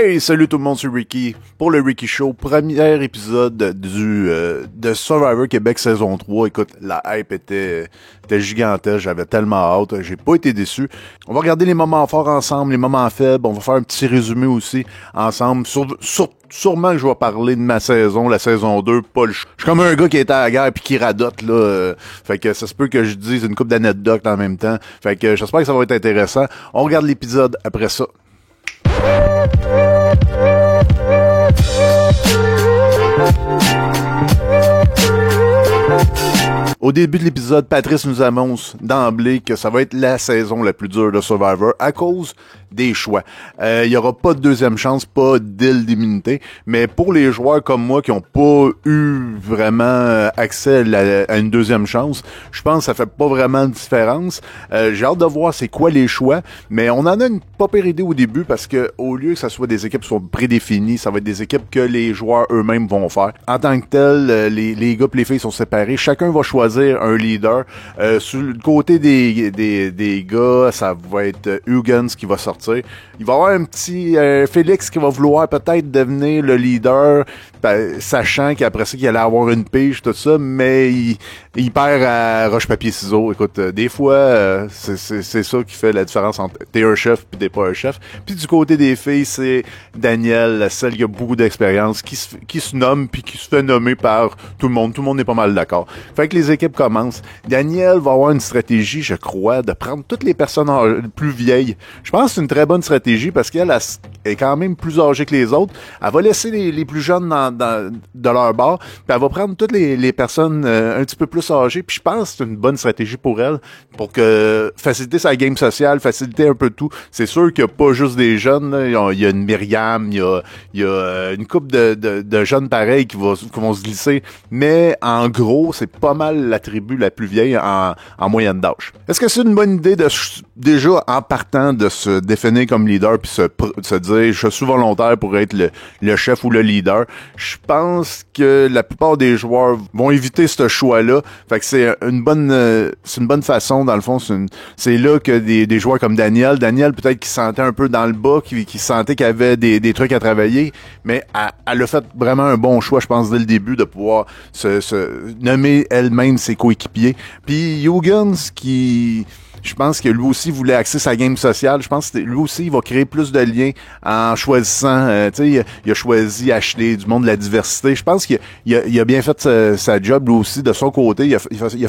Hey, salut tout le monde, c'est Ricky. Pour le Ricky Show, premier épisode de Survivor Québec saison 3. Écoute, la hype était gigantesque, j'avais tellement hâte, j'ai pas été déçu. On va regarder les moments forts ensemble, les moments faibles, on va faire un petit résumé aussi ensemble. Sûrement que je vais parler de ma saison, la saison 2, pas le Je suis comme un gars qui était à la guerre puis qui radote, là. Fait que ça se peut que je dise une couple d'anecdotes en même temps. Fait que j'espère que ça va être intéressant. On regarde l'épisode après ça. Au début de l'épisode, Patrice nous annonce d'emblée que ça va être la saison la plus dure de Survivor à cause des choix. Il y aura pas de deuxième chance, pas d'île d'immunité, mais pour les joueurs comme moi qui ont pas eu vraiment accès à une deuxième chance, je pense que ça fait pas vraiment de différence. J'ai hâte de voir c'est quoi les choix, mais on en a une pas pire idée au début parce que au lieu que ça soit des équipes qui sont prédéfinies, ça va être des équipes que les joueurs eux-mêmes vont faire. En tant que tel, les gars et les filles sont séparés. Chacun va choisir un leader. Sur le côté des gars, ça va être Huggins qui va sortir. Il va y avoir un petit Félix qui va vouloir peut-être devenir le leader, sachant qu'après ça, qu'il allait avoir une pige, tout ça, mais il perd à roche-papier-ciseaux. Écoute, des fois, c'est ça qui fait la différence entre t'es un chef pis t'es pas un chef. Puis du côté des filles, c'est Danielle, celle qui a beaucoup d'expérience, qui se nomme puis qui se fait nommer par tout le monde. Tout le monde est pas mal d'accord. Fait que les équipes commencent. Danielle va avoir une stratégie, je crois, de prendre toutes les personnes plus vieilles. Je pense que c'est une très bonne stratégie parce qu'elle est quand même plus âgée que les autres. Elle va laisser les plus jeunes de leur bord, puis elle va prendre toutes les personnes un petit peu plus âgées. Puis je pense que c'est une bonne stratégie pour elle, pour que faciliter sa game sociale, faciliter un peu tout. C'est sûr qu'il n'y a pas juste des jeunes. Là. Il y a une Myriam, il y a une couple de jeunes pareils qui vont se glisser. Mais en gros, c'est pas mal la tribu la plus vieille en moyenne d'âge. Est-ce que c'est une bonne idée de déjà en partant de se définir comme leader puis se dire je suis volontaire pour être le chef ou le leader? Je pense que la plupart des joueurs vont éviter ce choix-là. Fait que c'est une bonne façon, dans le fond, c'est là que des joueurs comme Danielle peut-être qui se sentait un peu dans le bas, qui sentait qu'il y avait des trucs à travailler, mais elle a fait vraiment un bon choix, je pense, dès le début, de pouvoir se nommer elle-même ses coéquipiers. Puis Huggins je pense que lui aussi voulait axer sa game sociale. Je pense que lui aussi, il va créer plus de liens en choisissant, tu sais, il a choisi Ashley, du monde de la diversité. Je pense qu'il a bien fait sa job, lui aussi, de son côté. Il a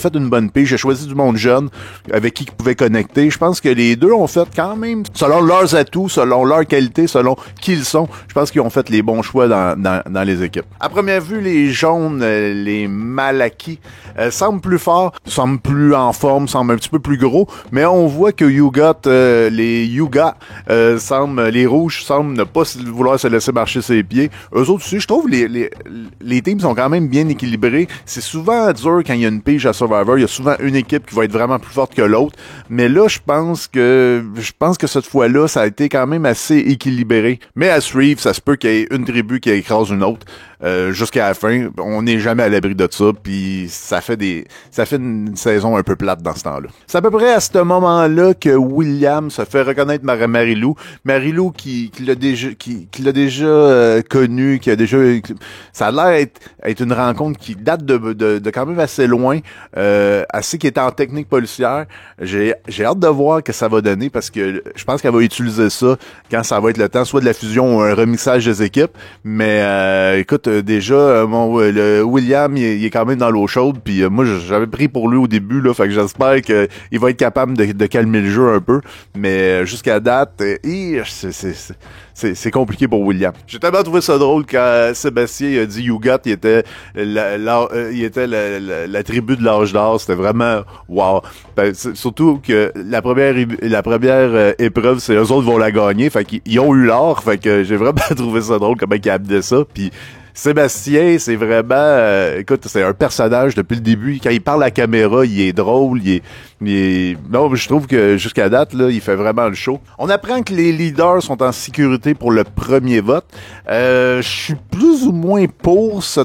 fait une bonne pige. Il a choisi du monde jeune avec qui il pouvait connecter. Je pense que les deux ont fait quand même, selon leurs atouts, selon leurs qualités, selon qui ils sont, je pense qu'ils ont fait les bons choix dans les équipes. À première vue, les jaunes, les mal acquis, semblent plus forts, semblent plus en forme, semblent un petit peu plus gros. Mais on voit que les rouges semblent ne pas vouloir se laisser marcher ses pieds. Eux autres aussi, je trouve les teams sont quand même bien équilibrés. C'est souvent dur quand il y a une pige à Survivor. Il y a souvent une équipe qui va être vraiment plus forte que l'autre. Mais là, je pense que cette fois-là, ça a été quand même assez équilibré. Mais à suivre, ça se peut qu'il y ait une tribu qui écrase une autre. Jusqu'à la fin, on n'est jamais à l'abri de ça, puis ça fait une saison un peu plate dans ce temps-là. C'est à peu près à ce moment-là que William se fait reconnaître Marie-Lou. Marie-Lou qui l'a déjà connu, ça a l'air être une rencontre qui date de quand même assez loin, assez qui était en technique policière. J'ai hâte de voir que ça va donner parce que je pense qu'elle va utiliser ça quand ça va être le temps, soit de la fusion ou un remixage des équipes. Mais écoute, déjà, le William, il est quand même dans l'eau chaude, puis moi, j'avais pris pour lui au début, là, fait que j'espère qu'il va être capable de calmer le jeu un peu, mais jusqu'à date, c'est compliqué pour William. J'ai tellement trouvé ça drôle quand Sébastien a dit Yougat, il était la tribu de l'âge d'or, c'était vraiment wow. Surtout que la première épreuve, c'est eux autres vont la gagner, fait qu'ils ont eu l'or, fait que j'ai vraiment trouvé ça drôle comment il a amené ça, puis Sébastien, c'est vraiment, écoute, c'est un personnage depuis le début. Quand il parle à la caméra, il est drôle, non, je trouve que jusqu'à date, là, il fait vraiment le show. On apprend que les leaders sont en sécurité pour le premier vote. Je suis plus ou moins pour ce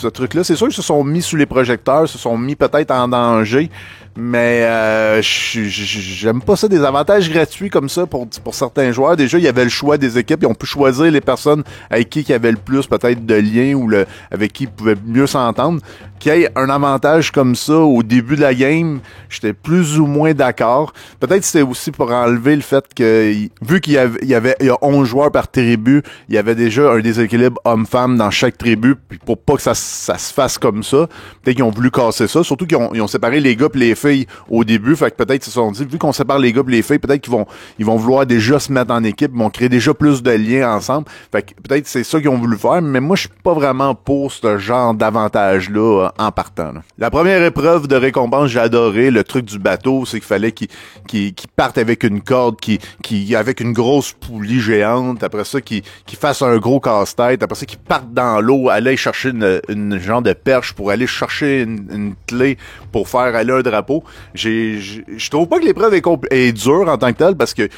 truc-là. C'est sûr qu'ils se sont mis sous les projecteurs, se sont mis peut-être en danger, mais j'aime pas ça, des avantages gratuits comme ça pour certains joueurs. Déjà, il y avait le choix des équipes, ils ont pu choisir les personnes avec qui il y avait le plus peut-être de liens ou avec qui ils pouvaient mieux s'entendre. Qu'il y ait un avantage comme ça au début de la game, j'étais plus ou moins d'accord. Peut-être c'était aussi pour enlever le fait que, vu qu'il y a 11 joueurs par tribu, il y avait déjà un déséquilibre homme-femme dans chaque tribu, puis pour pas que ça se fasse comme ça, peut-être qu'ils ont voulu casser ça, surtout qu'ils ont séparé les gars et les filles au début, fait que peut-être ils se sont dit, vu qu'on sépare les gars et les filles, peut-être qu'ils vont vouloir déjà se mettre en équipe, ils vont créer déjà plus de liens ensemble, fait que peut-être c'est ça qu'ils ont voulu faire, mais moi je suis pas vraiment pour ce genre d'avantage-là en partant. Là. La première épreuve de récompense, j'ai adoré le truc du bateau, c'est qu'il fallait qu'il parte avec une corde, avec une grosse poulie géante, après ça qu'il fasse un gros casse-tête, après ça qu'il parte dans l'eau, aller chercher une genre de perche pour aller chercher une clé pour faire aller un drapeau. Je trouve pas que l'épreuve est dure en tant que telle parce que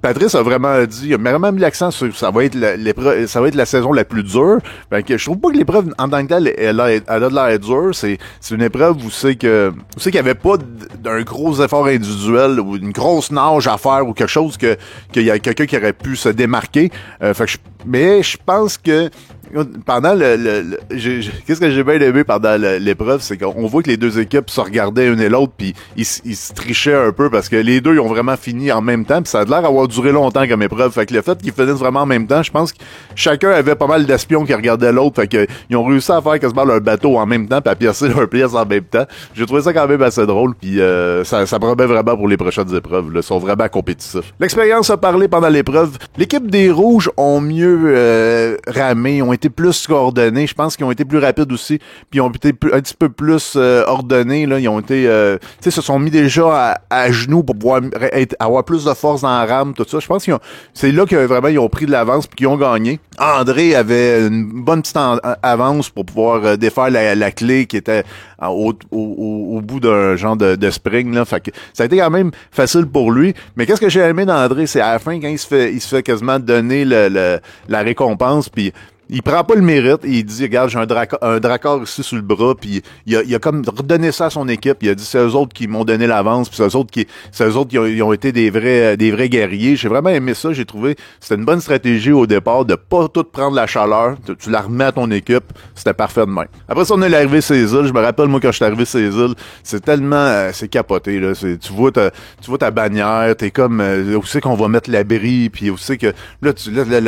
Patrice a vraiment dit, il a vraiment mis l'accent sur ça va être la saison la plus dure. Ben, que je trouve pas que l'épreuve en tant que telle, elle a de l'air dure. C'est une épreuve où c'est qu'il y avait pas d'un gros effort individuel ou une grosse nage à faire ou quelque chose qu'il y a quelqu'un qui aurait pu se démarquer. Mais je pense que pendant qu'est-ce que j'ai bien aimé pendant l'épreuve, c'est qu'on voit que les deux équipes se regardaient une et l'autre puis ils se trichaient un peu parce que les deux ils ont vraiment fini en même temps puis ça a l'air d'avoir duré longtemps comme épreuve. Fait que le fait qu'ils finissent vraiment en même temps, je pense que chacun avait pas mal d'espions qui regardaient l'autre. Fait que ils ont réussi à faire quasiment leur bateau en même temps puis à piècer leur pièce en même temps. J'ai trouvé ça quand même assez drôle puis ça promet vraiment pour les prochaines épreuves. Là. Ils sont vraiment compétitifs. L'expérience a parlé pendant l'épreuve. L'équipe des Rouges ont mieux ramé, ont été plus coordonnés. Je pense qu'ils ont été plus rapides aussi, puis ils ont été un petit peu plus ordonnés. Là. Ils ont été, se sont mis déjà à genoux pour pouvoir avoir plus de force dans la rame, tout ça. Je pense c'est là que vraiment ils ont pris de l'avance puis qu'ils ont gagné. André avait une bonne petite avance pour pouvoir défaire la clé qui était au bout d'un genre de spring. Là. Fait que ça a été quand même facile pour lui. Mais qu'est-ce que j'ai aimé d'André, c'est à la fin quand il se fait quasiment donner la récompense, puis il prend pas le mérite, il dit regarde, j'ai un dracard ici sur le bras, puis il a comme redonné ça à son équipe, il a dit c'est eux autres qui m'ont donné l'avance, puis c'est eux autres qui ont été des vrais guerriers. J'ai vraiment aimé ça, j'ai trouvé c'était une bonne stratégie au départ de pas tout prendre la chaleur, tu la remets à ton équipe, c'était parfait de même. Après ça on est arrivé ces îles, je me rappelle moi quand je suis arrivé ces îles, c'est tellement c'est capoté là, tu vois ta bannière, t'es comme où c'est qu'on va mettre l'abri, puis où c'est que là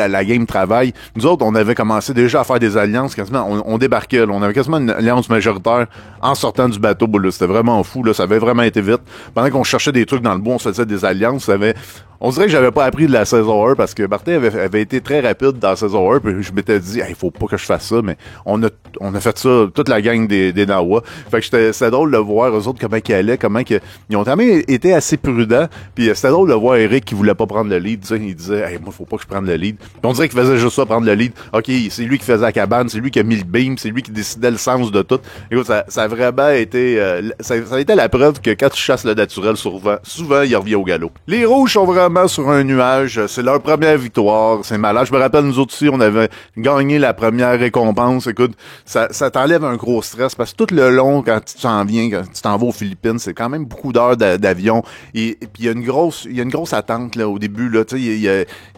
la game travaille. Nous autres on avait commencé déjà à faire des alliances quasiment, on débarquait, là, on avait quasiment une alliance majoritaire en sortant du bateau, là, c'était vraiment fou, là, ça avait vraiment été vite. Pendant qu'on cherchait des trucs dans le bois, on se faisait des alliances, on dirait que j'avais pas appris de la saison 1 parce que Martin avait été très rapide dans la saison 1 puis je m'étais dit il faut pas que je fasse ça, mais on a fait ça toute la gang des Nawa. Fait que c'était drôle de voir eux autres comment ils allaient, ils ont quand même été assez prudents, puis c'était drôle de voir Eric qui voulait pas prendre le lead, il disait moi faut pas que je prenne le lead. Puis on dirait qu'il faisait juste ça, prendre le lead. OK, c'est lui qui faisait la cabane, c'est lui qui a mis le beam, c'est lui qui décidait le sens de tout. Écoute, ça a vraiment été ça a été la preuve que quand tu chasses le naturel souvent il revient au galop. Les Rouges sont vraiment sur un nuage, c'est leur première victoire, c'est malade. Je me rappelle, nous autres aussi, on avait gagné la première récompense. Écoute, ça t'enlève un gros stress parce que tout le long, quand tu t'en vas aux Philippines, c'est quand même beaucoup d'heures d'avion. Et puis il y a une grosse attente là au début là. Tu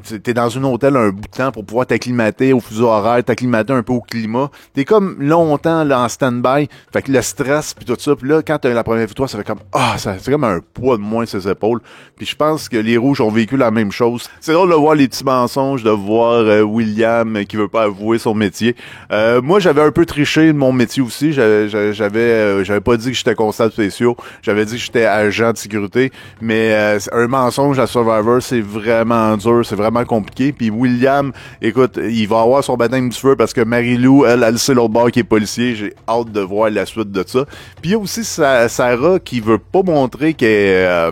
sais, t'es dans un hôtel un bout de temps pour pouvoir t'acclimater au fuseau horaire, t'acclimater un peu au climat. T'es comme longtemps là en stand-by, fait que le stress puis tout ça. Puis là, quand t'as la première victoire, ça fait comme c'est comme un poids de moins sur ses épaules. Puis je pense que les Rouges ont vécu la même chose. C'est drôle de voir les petits mensonges, de voir William qui veut pas avouer son métier. Moi, j'avais un peu triché de mon métier aussi. J'avais pas dit que j'étais constable spéciaux. J'avais dit que j'étais agent de sécurité. Mais un mensonge à Survivor, c'est vraiment dur, c'est vraiment compliqué. Puis William, écoute, il va avoir son baptême du feu parce que Marie-Lou, elle sait l'autre bord qui est policier. J'ai hâte de voir la suite de ça. Puis il y a aussi Sarah qui veut pas montrer qu'elle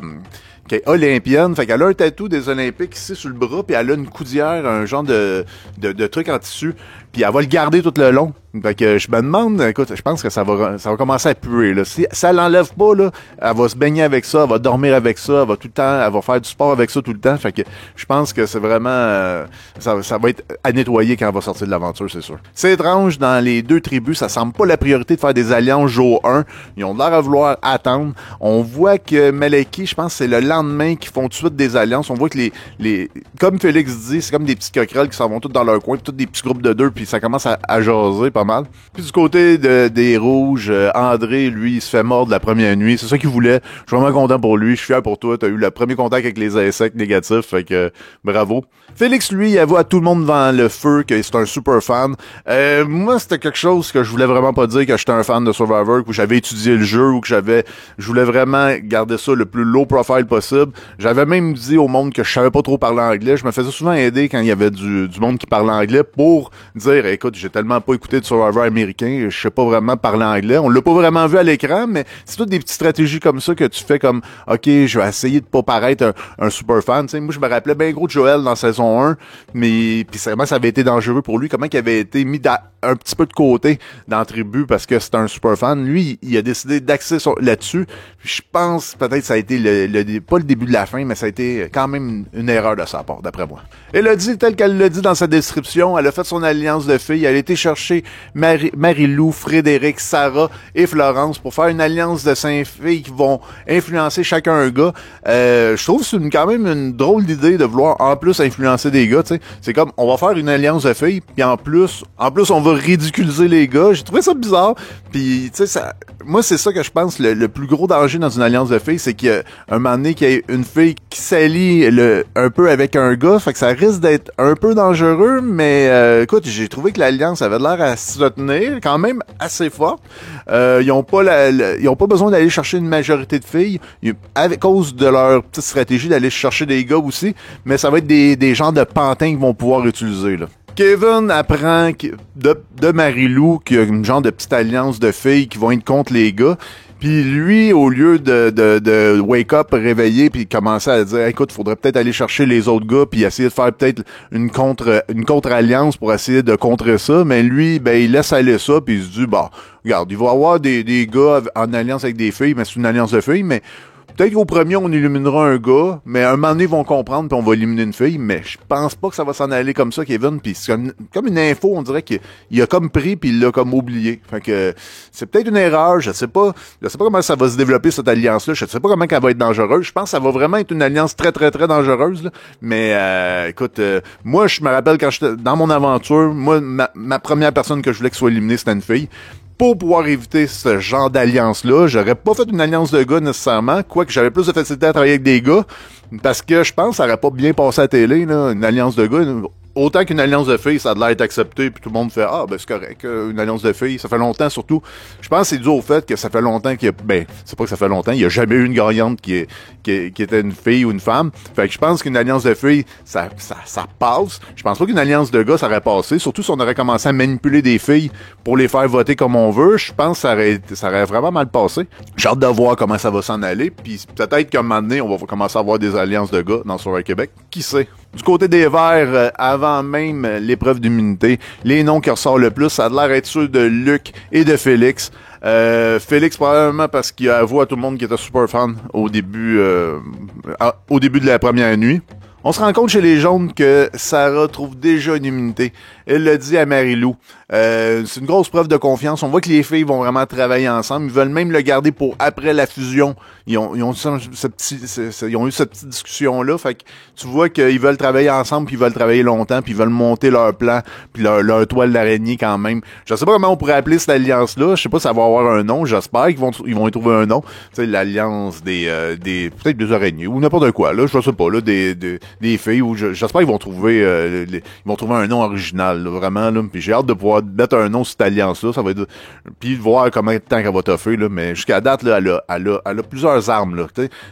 est olympienne, fait qu'elle a un tatou des Olympiques ici sur le bras, puis elle a une coudière, un genre de truc en tissu, puis elle va le garder tout le long. Fait que je me demande, écoute, je pense que ça va commencer à puer, là. Si ça l'enlève pas, là, elle va se baigner avec ça, elle va dormir avec ça, elle va tout le temps, elle va faire du sport avec ça tout le temps. Fait que je pense que c'est vraiment, ça va être à nettoyer quand elle va sortir de l'aventure, c'est sûr. C'est étrange, dans les deux tribus, ça semble pas la priorité de faire des alliances jour 1. Ils ont l'air à vouloir attendre. On voit que Maleki, je pense que c'est le lendemain qu'ils font tout de suite des alliances. On voit que comme Félix dit, c'est comme des petits coquerelles qui s'en vont tous dans leur coin, puis tous des petits groupes de deux, puis ça commence à jaser pas mal. Puis du côté des Rouges, André, lui, il se fait mordre la première nuit. C'est ça qu'il voulait. Je suis vraiment content pour lui. Je suis fier pour toi. T'as eu le premier contact avec les insectes négatifs, fait que bravo. Félix, lui, il avoue à tout le monde devant le feu que c'est un super fan. Moi, c'était quelque chose que je voulais vraiment pas dire que j'étais un fan de Survivor, que j'avais étudié le jeu ou que je voulais vraiment garder ça le plus low profile possible. J'avais même dit au monde que je savais pas trop parler anglais. Je me faisais souvent aider quand il y avait du monde qui parlait anglais pour dire, écoute, j'ai tellement pas écouté de Survivor américain, je sais pas vraiment parler anglais. On l'a pas vraiment vu à l'écran, mais c'est toutes des petites stratégies comme ça que tu fais comme, ok, je vais essayer de pas paraître un super fan. T'sais, moi, je me rappelais bien gros de Joel dans saison 1, mais puis vraiment ça avait été dangereux pour lui, comment il avait été mis un petit peu de côté dans la tribu parce que c'est un super fan. Lui, il a décidé d'axer là-dessus. Je pense peut-être ça a été pas le début de la fin, mais ça a été quand même une erreur de sa part, d'après moi. Elle a dit, tel qu'elle l'a dit dans sa description, elle a fait son alliance de filles, elle a été chercher Marie-Lou, Frédéric, Sarah et Florence pour faire une alliance de 5 filles qui vont influencer chacun un gars. Je trouve que c'est quand même une drôle d'idée de vouloir en plus influencer des gars, tu sais. C'est comme, on va faire une alliance de filles, puis en plus on va ridiculiser les gars. J'ai trouvé ça bizarre. Puis, tu sais, moi, c'est ça que je pense, le plus gros danger dans une alliance de filles, c'est qu'il y a un moment donné qu'il y ait une fille qui s'allie un peu avec un gars, fait que ça risque d'être un peu dangereux, mais écoute, j'ai trouvé que l'alliance avait l'air à se tenir quand même assez forte. Ils ont pas besoin d'aller chercher une majorité de filles, à cause de leur petite stratégie d'aller chercher des gars aussi, mais ça va être des genres de pantins qu'ils vont pouvoir utiliser, là. Kevin apprend de Marie-Lou qu'il y a une genre de petite alliance de filles qui vont être contre les gars. Puis lui, au lieu de wake up, réveiller, puis commencer à dire, écoute, faudrait peut-être aller chercher les autres gars, puis essayer de faire peut-être une contre-alliance pour essayer de contrer ça. Mais lui, ben il laisse aller ça, puis il se dit, bah, regarde, il va y avoir des gars en alliance avec des filles, mais c'est une alliance de filles, mais peut-être qu'au premier, on éliminera un gars, mais à un moment donné, ils vont comprendre, puis on va éliminer une fille, mais je pense pas que ça va s'en aller comme ça, Kevin, puis c'est comme une info, on dirait qu'il a comme pris, puis il l'a comme oublié. Fait que c'est peut-être une erreur, je sais pas comment ça va se développer, cette alliance-là, je sais pas comment elle va être dangereuse, je pense que ça va vraiment être une alliance très, très, très dangereuse, là. Mais écoute, moi, je me rappelle quand j'étais dans mon aventure, moi, ma première personne que je voulais que soit éliminée, c'était une fille. Pour pouvoir éviter ce genre d'alliance-là, j'aurais pas fait une alliance de gars nécessairement, quoique j'avais plus de facilité à travailler avec des gars, parce que je pense que ça aurait pas bien passé à la télé, là, une alliance de gars. Autant qu'une alliance de filles, ça a l'air d'être accepté, puis tout le monde fait « Ah, ben c'est correct, une alliance de filles, ça fait longtemps surtout. » Je pense que c'est dû au fait que ça fait longtemps c'est pas que ça fait longtemps, il y a jamais eu une gagnante qui était une fille ou une femme. Fait que je pense qu'une alliance de filles, ça passe. Je pense pas qu'une alliance de gars, ça aurait passé, surtout si on aurait commencé à manipuler des filles pour les faire voter comme on veut. Je pense que ça aurait vraiment mal passé. J'ai hâte de voir comment ça va s'en aller, puis peut-être qu'à un moment donné, on va commencer à avoir des alliances de gars dans Survivor Québec. Qui sait? Du côté des Verts, avant même l'épreuve d'immunité, les noms qui ressortent le plus, ça a l'air être ceux de Luc et de Félix. Félix, probablement parce qu'il a avoué à tout le monde qu'il était super fan au début de la première nuit. On se rend compte chez les jaunes que Sarah trouve déjà une immunité. Elle l'a dit à Marie-Lou. C'est une grosse preuve de confiance. On voit que les filles vont vraiment travailler ensemble. Ils veulent même le garder pour après la fusion. Ils ont eu cette petite discussion-là. Fait que tu vois qu'ils veulent travailler ensemble, puis ils veulent travailler longtemps, puis ils veulent monter leur plan, puis leur toile d'araignée quand même. Je sais pas comment on pourrait appeler cette alliance-là. Je sais pas si ça va avoir un nom. J'espère qu'ils vont y trouver un nom. Tu sais, l'alliance des peut-être des araignées ou n'importe quoi. Là, je sais pas. Là, des filles. Ou j'espère qu'ils vont trouver un nom original. Là, vraiment. Là, puis j'ai hâte de pouvoir mettre un nom sur cette alliance-là. Ça va être puis voir combien de temps qu'elle va t'offrir. Là, mais jusqu'à date, là, elle a plusieurs armes. Là,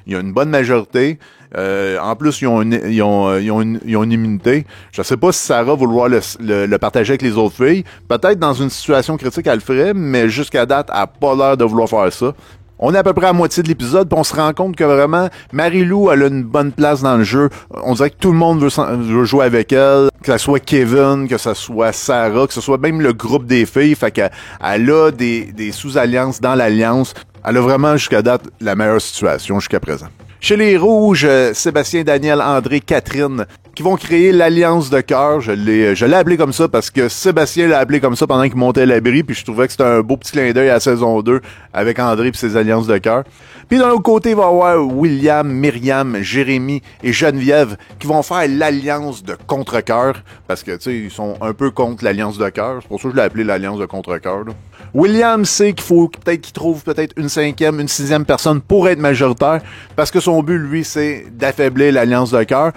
il y a une bonne majorité. En plus, ils ont une immunité. Je sais pas si Sarah va vouloir le partager avec les autres filles. Peut-être dans une situation critique, elle le ferait, mais jusqu'à date, elle a pas l'air de vouloir faire ça. On est à peu près à moitié de l'épisode, puis on se rend compte que vraiment, Marie-Lou, elle a une bonne place dans le jeu. On dirait que tout le monde veut jouer avec elle, que ce soit Kevin, que ce soit Sarah, que ce soit même le groupe des filles. Fait qu'elle a des sous-alliances dans l'alliance. Elle a vraiment, jusqu'à date, la meilleure situation jusqu'à présent. Chez les Rouges, Sébastien, Daniel, André, Catherine, qui vont créer l'Alliance de cœur. Je l'ai appelé comme ça parce que Sébastien l'a appelé comme ça pendant qu'il montait l'abri, puis je trouvais que c'était un beau petit clin d'œil à la saison 2 avec André et ses Alliances de cœur. Puis d'un autre côté, il va y avoir William, Myriam, Jérémy et Geneviève qui vont faire l'Alliance de contre-cœur parce que, tu sais, ils sont un peu contre l'Alliance de cœur. C'est pour ça que je l'ai appelé l'Alliance de contre-cœur. William sait qu'il faut peut-être qu'il trouve peut-être une 5e, une 6e personne pour être majoritaire parce que son but, lui, c'est d'affaiblir l'Alliance de cœur.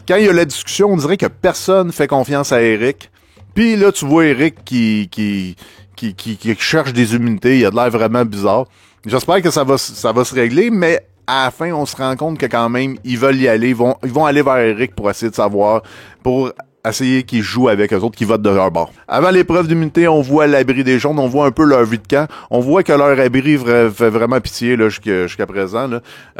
Quand il y a la discussion, on dirait que personne fait confiance à Eric. Puis là, tu vois Eric qui cherche des immunités. Il a de l'air vraiment bizarre. J'espère que ça va se régler, mais à la fin, on se rend compte que quand même, ils veulent y aller. Ils vont aller vers Eric pour essayer de savoir, pour essayer qu'ils jouent avec eux autres, qui votent de leur bord. Avant l'épreuve d'immunité, on voit l'abri des jaunes, on voit un peu leur vie de camp, on voit que leur abri fait vraiment pitié là jusqu'à présent.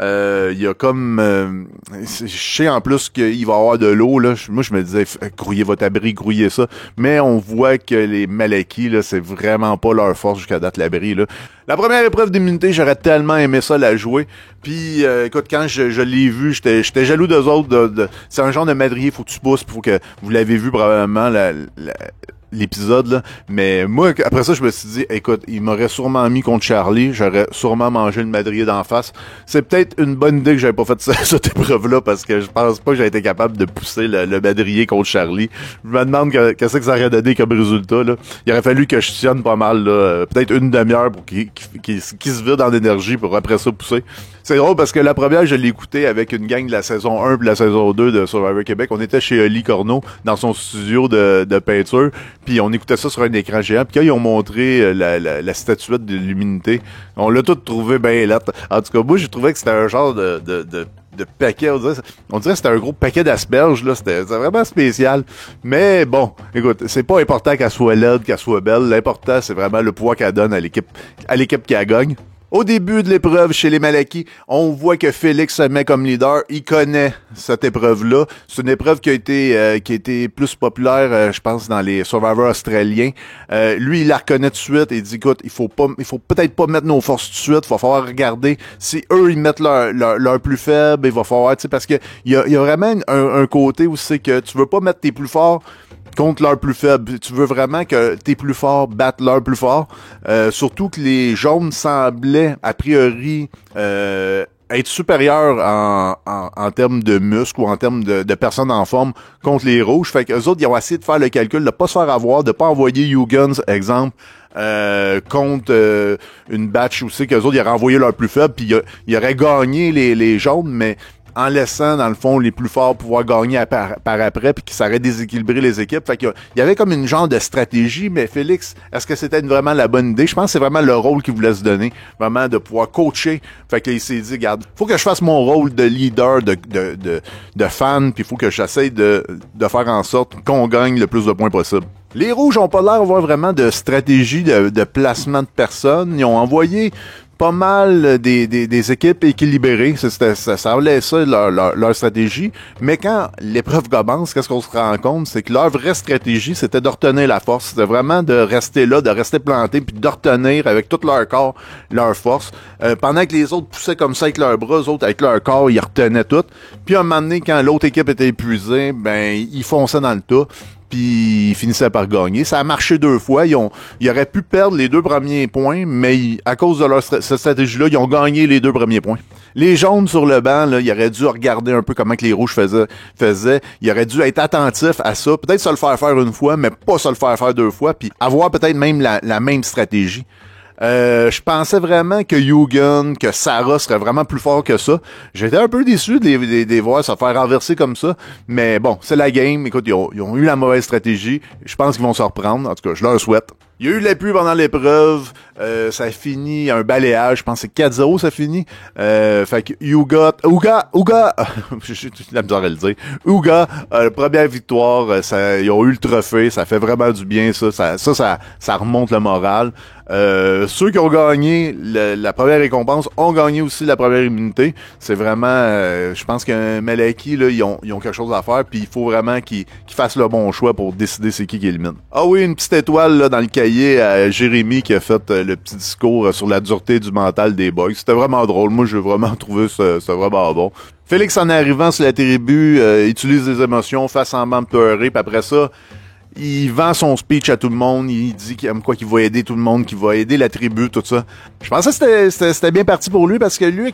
Il y a comme... je sais en plus qu'il va y avoir de l'eau. Là. Moi, je me disais, grouillez votre abri, grouillez ça. Mais on voit que les Malakis, là, c'est vraiment pas leur force jusqu'à date, l'abri. Là. La première épreuve d'immunité, j'aurais tellement aimé ça la jouer. Puis, écoute, quand je l'ai vu, j'étais jaloux d'eux autres. C'est un genre de madrier, faut que tu pousses, faut que vous l'avez vu probablement l'épisode là, mais moi après ça je me suis dit écoute, il m'aurait sûrement mis contre Charlie, j'aurais sûrement mangé le madrier d'en face. C'est peut-être une bonne idée que j'avais pas fait cette épreuve là parce que je pense pas que j'ai été capable de pousser le madrier contre Charlie. Je me demande qu'est-ce que ça aurait donné comme résultat là. Il aurait fallu que je tienne pas mal là, peut-être une demi-heure pour qu'il se vide en énergie pour après ça pousser. C'est drôle parce que la première je l'ai écouté avec une gang de la saison 1 puis la saison 2 de Survivor Québec. On était chez Oli Corneau dans son studio de peinture. Puis on écoutait ça sur un écran géant. Puis quand ils ont montré la statuette de l'immunité, on l'a tout trouvé bien latte. En tout cas, moi, j'ai trouvé que c'était un genre de paquet. On dirait que c'était un gros paquet d'asperges. Là, c'était vraiment spécial. Mais bon, écoute, c'est pas important qu'elle soit laide, qu'elle soit belle. L'important, c'est vraiment le poids qu'elle donne à l'équipe qui la gagne. Au début de l'épreuve chez les Malakis, on voit que Félix se met comme leader. Il connaît cette épreuve-là. C'est une épreuve qui a été plus populaire, je pense, dans les Survivors australiens. Lui, il la reconnaît tout de suite et il dit, écoute, il faut peut-être pas mettre nos forces tout de suite. Il va falloir regarder si eux, ils mettent leur plus faible. Il va falloir, tu sais, parce que il y a vraiment un côté où c'est que tu veux pas mettre tes plus forts contre leur plus faible. Tu veux vraiment que tes plus forts battent leur plus fort. Surtout que les jaunes semblaient, a priori, être supérieurs en termes de muscles ou en termes de personnes en forme contre les rouges. Fait qu'eux autres, ils ont essayé de faire le calcul, de pas se faire avoir, de pas envoyer Hugans, exemple, contre une batch où c'est qu'eux autres, ils auraient envoyé leur plus faible, puis ils auraient gagné les jaunes, mais en laissant, dans le fond, les plus forts pouvoir gagner par après, puis que ça aurait déséquilibré les équipes. Fait qu'il y avait comme une genre de stratégie, mais Félix, est-ce que c'était vraiment la bonne idée? Je pense que c'est vraiment le rôle qu'il voulait se donner, vraiment de pouvoir coacher. Fait qu'il s'est dit, regarde, faut que je fasse mon rôle de leader, de fan, puis il faut que j'essaye de faire en sorte qu'on gagne le plus de points possible. Les Rouges ont pas l'air d'avoir vraiment de stratégie de placement de personnes. Ils ont envoyé pas mal des équipes équilibrées. Ça allait ça, leur stratégie. Mais quand l'épreuve commence, qu'est-ce qu'on se rend compte? C'est que leur vraie stratégie, c'était de retenir la force. C'était vraiment de rester là, de rester planté, puis de retenir avec tout leur corps, leur force. Pendant que les autres poussaient comme ça avec leurs bras, eux autres, avec leur corps, ils retenaient tout. Puis à un moment donné, quand l'autre équipe était épuisée, ben ils fonçaient dans le tas. Puis ils finissaient par gagner. Ça a marché 2 fois. Ils auraient pu perdre les 2 premiers points, mais à cause de cette stratégie-là, ils ont gagné les 2 premiers points. Les jaunes sur le banc, là, ils auraient dû regarder un peu comment que les rouges faisaient. Ils auraient dû être attentifs à ça. Peut-être se le faire faire une fois, mais pas se le faire faire 2 fois. Puis avoir peut-être même la même stratégie. Je pensais vraiment que Yugen, que Sarah serait vraiment plus fort que ça. J'étais un peu déçu de les voir se faire renverser comme ça. Mais bon, c'est la game. Écoute, ils ont eu la mauvaise stratégie. Je pense qu'ils vont se reprendre. En tout cas, je leur souhaite. Il y a eu la pluie pendant l'épreuve. Ça a fini un balayage. Je pense que c'est 4-0, ça finit. Fait que Uga, j'ai la misère à le dire. Uga, première victoire. Ils ont eu le trophée. Ça fait vraiment du bien, ça. Ça remonte le moral. Ceux qui ont gagné la première récompense ont gagné aussi la première immunité. C'est vraiment, je pense que Malaki, là, ils ont quelque chose à faire, puis il faut vraiment qu'ils fassent le bon choix pour décider c'est qui élimine. Ah oui, une petite étoile là, dans le cahier à Jérémy qui a fait le petit discours sur la dureté du mental des boys. C'était vraiment drôle. Moi, j'ai vraiment trouvé ça vraiment bon. Félix, en arrivant sur la tribu, utilise des émotions, fait semblant de pleurer, puis après ça, il vend son speech à tout le monde, il dit qu'il va aider tout le monde, qu'il va aider la tribu, tout ça. Je pensais que c'était bien parti pour lui, parce que lui,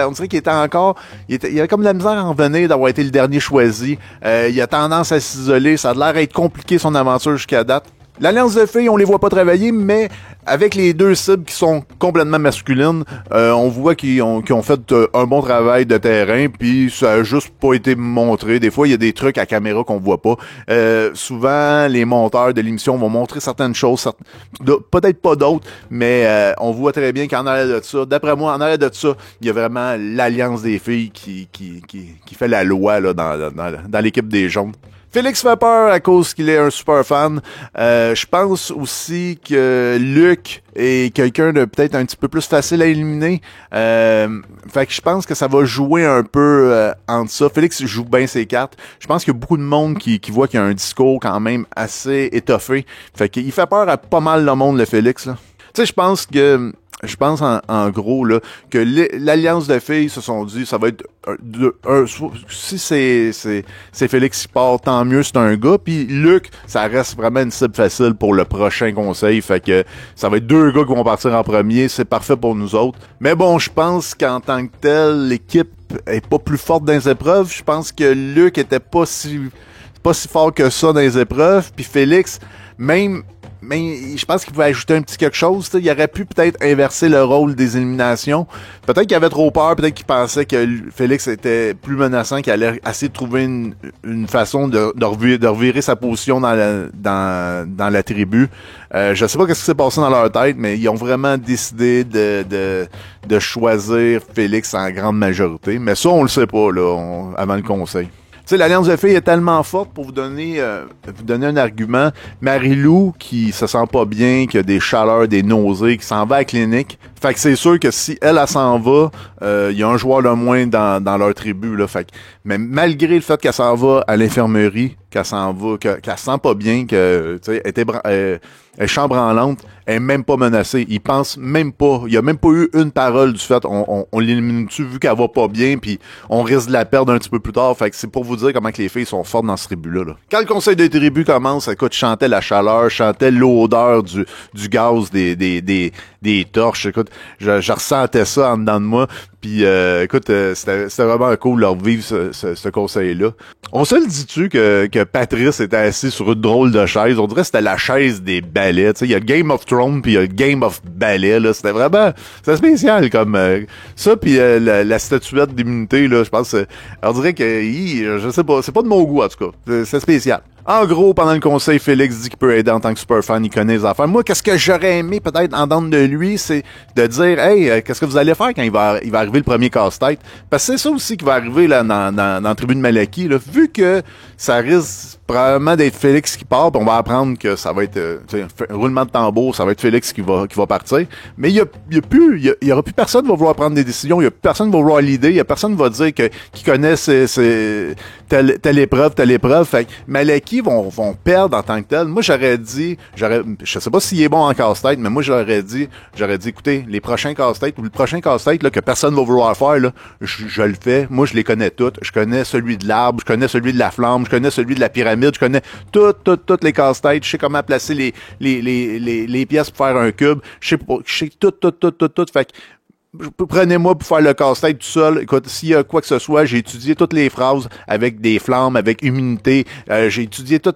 on dirait qu'il était encore, il avait comme de la misère à en venir d'avoir été le dernier choisi. Il a tendance à s'isoler, ça a l'air d'être compliqué son aventure jusqu'à date. L'Alliance de filles, on les voit pas travailler, mais avec les deux cibles qui sont complètement masculines, on voit qu'ils ont fait un bon travail de terrain, puis ça a juste pas été montré. Des fois, il y a des trucs à caméra qu'on voit pas. Souvent, les monteurs de l'émission vont montrer certaines choses, peut-être pas d'autres, mais on voit très bien qu'en arrière de ça, d'après moi, en arrière de ça, il y a vraiment l'Alliance des filles qui fait la loi là, dans l'équipe des jaunes. Félix fait peur à cause qu'il est un super fan. Je pense aussi que Luc est quelqu'un de peut-être un petit peu plus facile à éliminer. Fait que je pense que ça va jouer un peu entre ça. Félix joue bien ses cartes. Je pense qu'il y a beaucoup de monde qui voit qu'il y a un discours quand même assez étoffé. Fait qu'il fait peur à pas mal le monde, le Félix, là. Tu sais, je pense en gros là que l'Alliance de filles se sont dit ça va être si c'est Félix qui part, tant mieux, c'est un gars, puis Luc, ça reste vraiment une cible facile pour le prochain conseil, fait que ça va être deux gars qui vont partir en premier, c'est parfait pour nous autres. Mais bon, je pense qu'en tant que tel, l'équipe est pas plus forte dans les épreuves. Je pense que Luc était pas si fort que ça dans les épreuves, puis Félix, mais je pense qu'il pouvait ajouter un petit quelque chose. Il aurait pu peut-être inverser le rôle des éliminations. Peut-être qu'il avait trop peur, peut-être qu'il pensait que Félix était plus menaçant, qu'il allait essayer de trouver une façon de revirer sa position dans la tribu. Je sais pas ce qui s'est passé dans leur tête, mais ils ont vraiment décidé de choisir Félix en grande majorité. Mais ça, on le sait pas là, avant le conseil. Tu sais, l'Alliance de filles est tellement forte pour vous donner un argument. Marie-Lou, qui se sent pas bien, qui a des chaleurs, des nausées, qui s'en va à la clinique. Fait que c'est sûr que si elle s'en va, il y a un joueur de moins dans leur tribu, là. Fait que, mais malgré le fait qu'elle s'en va à l'infirmerie, qu'elle s'en va, qu'elle se sent pas bien, que, tu sais, elle est chambranlante, elle est même pas menacée. Il pense même pas, il y a même pas eu une parole du fait, on l'élimine-tu vu qu'elle va pas bien, puis on risque de la perdre un petit peu plus tard. Fait que c'est pour vous dire comment que les filles sont fortes dans ce tribu-là, là. Quand le conseil de tribu commence, écoute, je chantais la chaleur, je chantais l'odeur du gaz des torches. Écoute, je ressentais ça en dedans de moi. Puis écoute, c'était vraiment cool de leur vivre ce conseil-là. On se le dit-tu que Patrice était assis sur une drôle de chaise? On dirait que c'était la chaise des balais. Tu sais, il y a Game of Thrones puis il y a Game of Ballet. Là, c'était spécial comme ça. Puis la statuette d'immunité, là, je pense, on dirait que je sais pas, c'est pas de mon goût en tout cas. C'est spécial. En gros, pendant le conseil, Félix dit qu'il peut aider en tant que super fan, il connaît les affaires. Moi, qu'est-ce que j'aurais aimé peut-être entendre de lui, c'est de dire, hey, qu'est-ce que vous allez faire quand il va arriver le premier casse-tête? Parce que c'est ça aussi qui va arriver là dans la tribu de Malaki, là. Vu que ça risque probablement d'être Félix qui part, on va apprendre que ça va être un roulement de tambour, ça va être Félix qui va partir. Mais il y aura plus personne qui va vouloir prendre des décisions, il y a plus personne qui va vouloir l'idée, il y a personne qui va dire qu'il connaît telle épreuve. Fait que Malaki vont perdre en tant que tel. Moi, je sais pas s'il est bon en casse-tête, mais moi, j'aurais dit, écoutez, les prochains casse-têtes ou le prochain casse-tête, là, que personne va vouloir faire, là, je le fais. Moi, je les connais toutes. Je connais celui de l'arbre, je connais celui de la flamme, je connais celui de la pyramide, je connais toutes les casse-têtes. Je sais comment placer les pièces pour faire un cube. Je sais tout. Fait que, prenez-moi pour faire le casse-tête tout seul. Écoute, s'il y a quoi que ce soit, j'ai étudié toutes les phrases avec des flammes, avec immunité. J'ai étudié tout.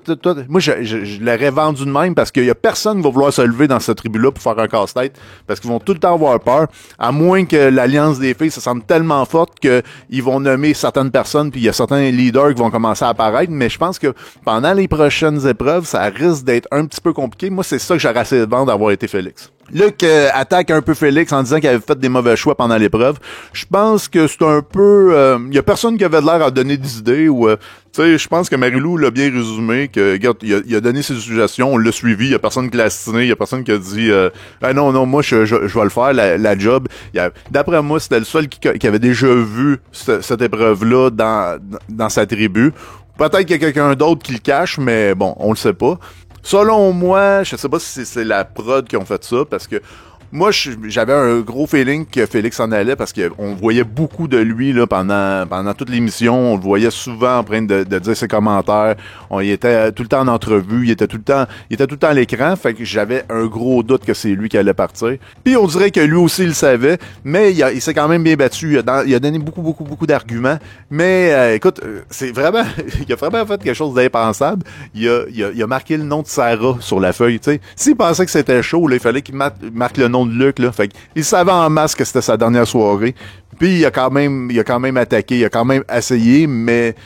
Moi, je l'aurais vendu de même parce qu'il y a personne qui va vouloir se lever dans cette tribu-là pour faire un casse-tête parce qu'ils vont tout le temps avoir peur. À moins que l'Alliance des filles se sente tellement forte qu'ils vont nommer certaines personnes puis il y a certains leaders qui vont commencer à apparaître. Mais je pense que pendant les prochaines épreuves, ça risque d'être un petit peu compliqué. Moi, c'est ça que j'aurais essayé de vendre d'avoir été Félix. Luc attaque un peu Félix en disant qu'il avait fait des mauvais choix pendant l'épreuve. Je pense que c'est un peu... y a personne qui avait de l'air à donner des idées ou... tu Tu sais, je pense que Marie-Lou l'a bien résumé, que, regarde, il a donné ses suggestions, on l'a suivi, il y a personne qui l'a astiné, il y a personne qui a dit, ah non, moi, je vais le faire, la job. D'après moi, c'était le seul qui avait déjà vu cette épreuve-là dans sa tribu. Peut-être qu'il y a quelqu'un d'autre qui le cache, mais bon, on le sait pas. Selon moi, je sais pas si c'est la prod qui ont fait ça, parce que moi, j'avais un gros feeling que Félix en allait parce qu'on voyait beaucoup de lui là pendant toute l'émission. On le voyait souvent en train de dire ses commentaires. Il était tout le temps en entrevue, il était tout le temps à l'écran. Fait que j'avais un gros doute que c'est lui qui allait partir. Puis on dirait que lui aussi il le savait, mais il s'est quand même bien battu. Il a donné beaucoup d'arguments. Mais écoute, c'est vraiment, il a vraiment fait quelque chose d'impensable. Il a marqué le nom de Sarah sur la feuille. Tu sais, s'il pensait que c'était chaud, là, il fallait qu'il marque le nom de Luc, là. Fait qu'il savait en masse que c'était sa dernière soirée. Puis il a quand même attaqué, il a quand même essayé, mais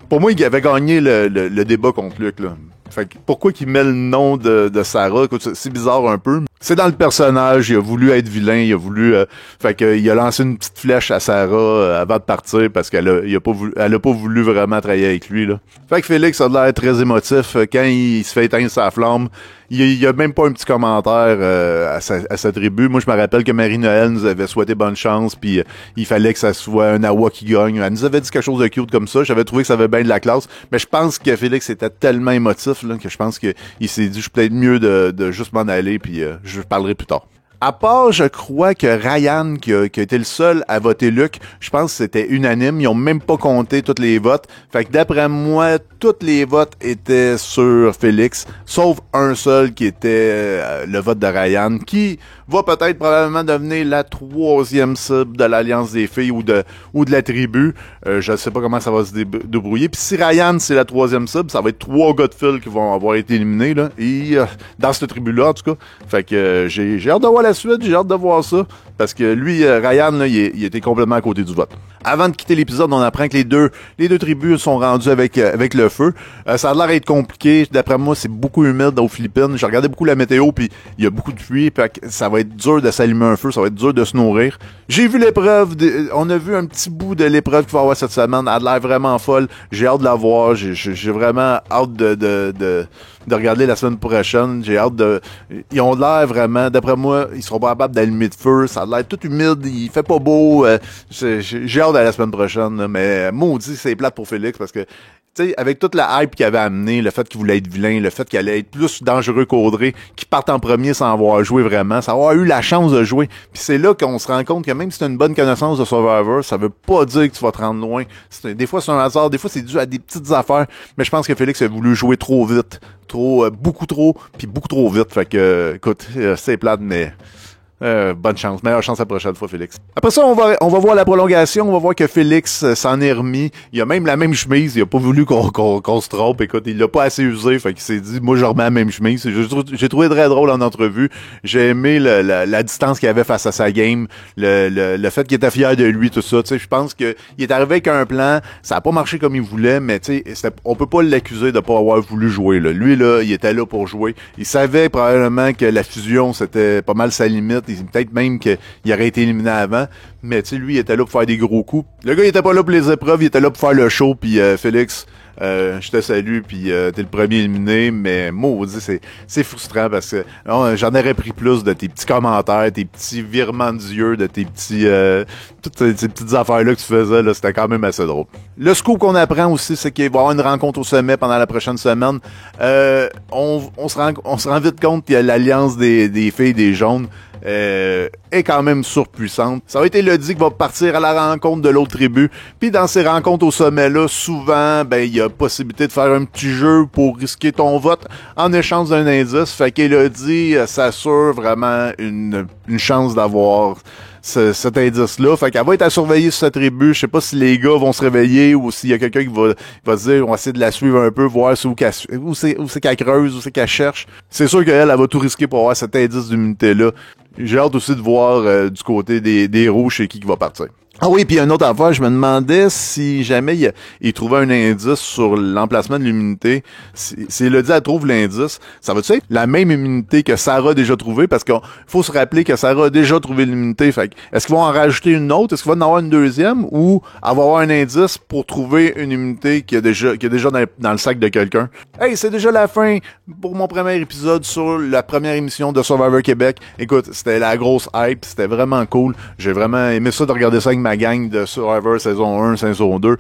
pour moi, il avait gagné le débat contre Luc, là. Fait que pourquoi qu'il met le nom de Sarah? Écoute, c'est bizarre un peu. C'est dans le personnage, il a voulu être vilain, il a voulu... fait que il a lancé une petite flèche à Sarah avant de partir parce qu'elle a pas voulu vraiment travailler avec lui, là. Fait que Félix a l'air très émotif quand il se fait éteindre sa flamme. Il y a même pas un petit commentaire à sa tribu. Moi, je me rappelle que Marie-Noël nous avait souhaité bonne chance, puis il fallait que ça soit un Awa qui gagne. Elle nous avait dit quelque chose de cute comme ça. J'avais trouvé que ça avait bien de la classe, mais je pense que Félix était tellement émotif là, que je pense qu'il s'est dit, je suis peut-être mieux de juste m'en aller, puis je parlerai plus tard. À part, je crois que Ryan, qui a été le seul à voter Luc, je pense que c'était unanime. Ils ont même pas compté tous les votes. Fait que d'après moi, tous les votes étaient sur Félix, sauf un seul qui était le vote de Ryan, qui va peut-être probablement devenir la 3e cible de l'Alliance des filles ou de la tribu. Je sais pas comment ça va se débrouiller. Puis si Ryan, c'est la 3e cible, ça va être 3 gars de fil qui vont avoir été éliminés, là. Et dans cette tribu-là, en tout cas. Fait que j'ai hâte de voir la suite, j'ai hâte de voir ça. Parce que lui, Ryan, là, il était complètement à côté du vote. Avant de quitter l'épisode, on apprend que les deux tribus sont rendues avec le feu. Ça a l'air d'être compliqué. D'après moi, c'est beaucoup humide aux Philippines. J'ai regardé beaucoup la météo, puis il y a beaucoup de pluie. Fait que ça va être dur de s'allumer un feu, ça va être dur de se nourrir. J'ai vu l'épreuve. On a vu un petit bout de l'épreuve qu'il va y avoir cette semaine. Elle a l'air vraiment folle. J'ai hâte de la voir. J'ai vraiment hâte de regarder la semaine prochaine. J'ai hâte de... Ils ont l'air vraiment... D'après moi, ils seront pas capables d'allumer de feu. Ça a l'air tout humide. Il fait pas beau. J'ai hâte à la semaine prochaine. Là. Mais maudit, c'est plate pour Félix parce que tu sais, avec toute la hype qu'il avait amené, le fait qu'il voulait être vilain, le fait qu'il allait être plus dangereux qu'Audrey, qu'il parte en premier sans avoir joué vraiment, sans avoir eu la chance de jouer. Puis c'est là qu'on se rend compte que même si tu as une bonne connaissance de Survivor, ça veut pas dire que tu vas te rendre loin. Des fois, c'est un hasard, des fois, c'est dû à des petites affaires. Mais je pense que Félix a voulu jouer trop vite. Beaucoup trop vite. Fait que, écoute, c'est plate, mais... bonne chance. Meilleure chance la prochaine fois, Félix. Après ça, on va voir la prolongation. On va voir que Félix s'en est remis. Il a même la même chemise. Il a pas voulu qu'on se trompe. Écoute, il l'a pas assez usé. Fait qu'il s'est dit, moi, je remets la même chemise. J'ai trouvé très drôle en entrevue. J'ai aimé la distance qu'il avait face à sa game. Le fait qu'il était fier de lui, tout ça. Tu sais, je pense que il est arrivé avec un plan. Ça a pas marché comme il voulait, mais tu sais, on peut pas l'accuser de pas avoir voulu jouer, là. Lui, là, il était là pour jouer. Il savait probablement que la fusion, c'était pas mal sa limite. Peut-être même qu'il aurait été éliminé avant, mais tu sais, lui, il était là pour faire des gros coups. Le gars, il était pas là pour les épreuves, il était là pour faire le show, puis Félix, je te salue, puis t'es le premier éliminé, mais maudit, c'est frustrant parce que j'en aurais pris plus de tes petits commentaires, tes petits virements d'yeux, de tes petits toutes ces petites affaires-là que tu faisais, là, c'était quand même assez drôle. Le scoop qu'on apprend aussi, c'est qu'il va y avoir une rencontre au sommet pendant la prochaine semaine. On se rend vite compte que l'alliance des filles des jaunes est quand même surpuissante. Ça a été le dit qui va partir à la rencontre de l'autre tribu. Puis dans ces rencontres au sommet-là, souvent, ben il y a possibilité de faire un petit jeu pour risquer ton vote en échange d'un indice. Fait qu'Elodie s'assure vraiment une chance d'avoir cet indice-là. Fait qu'elle va être à surveiller sur sa tribu. Je sais pas si les gars vont se réveiller ou s'il y a quelqu'un qui va se dire, on va essayer de la suivre un peu, voir où c'est qu'elle creuse, où c'est qu'elle cherche. C'est sûr qu'elle va tout risquer pour avoir cet indice d'immunité-là. J'ai hâte aussi de voir du côté des rouges chez qui va partir. Ah oui, puis une autre affaire, je me demandais si jamais il trouvait un indice sur l'emplacement de l'immunité. Si Elodie elle trouve l'indice, ça va-tu être la même immunité que Sarah a déjà trouvée? Parce qu'il faut se rappeler que Sarah a déjà trouvé l'immunité. Fait est-ce qu'ils vont en rajouter une autre? Est-ce qu'il va en avoir une deuxième? Ou avoir un indice pour trouver une immunité qui est déjà dans le sac de quelqu'un? Hey, c'est déjà la fin pour mon premier épisode sur la première émission de Survivor Québec. Écoute, c'était la grosse hype. C'était vraiment cool. J'ai vraiment aimé ça de regarder ça avec ma gang de Survivor saison 1, saison 2.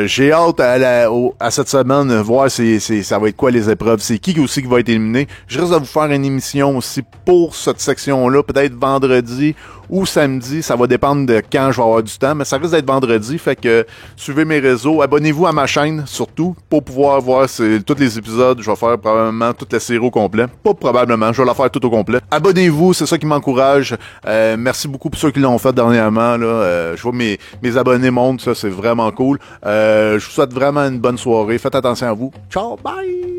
J'ai hâte à cette semaine voir ça va être quoi les épreuves. C'est qui aussi qui va être éliminé. Je risque de vous faire une émission aussi pour cette section-là, peut-être vendredi ou samedi. Ça va dépendre de quand je vais avoir du temps, mais ça risque d'être vendredi. Fait que suivez mes réseaux. Abonnez-vous à ma chaîne, surtout, pour pouvoir voir tous les épisodes. Je vais faire probablement toute la série au complet. Pas probablement, je vais la faire tout au complet. Abonnez-vous, c'est ça qui m'encourage. Merci beaucoup pour ceux qui l'ont fait dernièrement. Je vois mes abonnés montent, ça c'est vraiment cool. Je vous souhaite vraiment une bonne soirée. Faites attention à vous. Ciao, bye!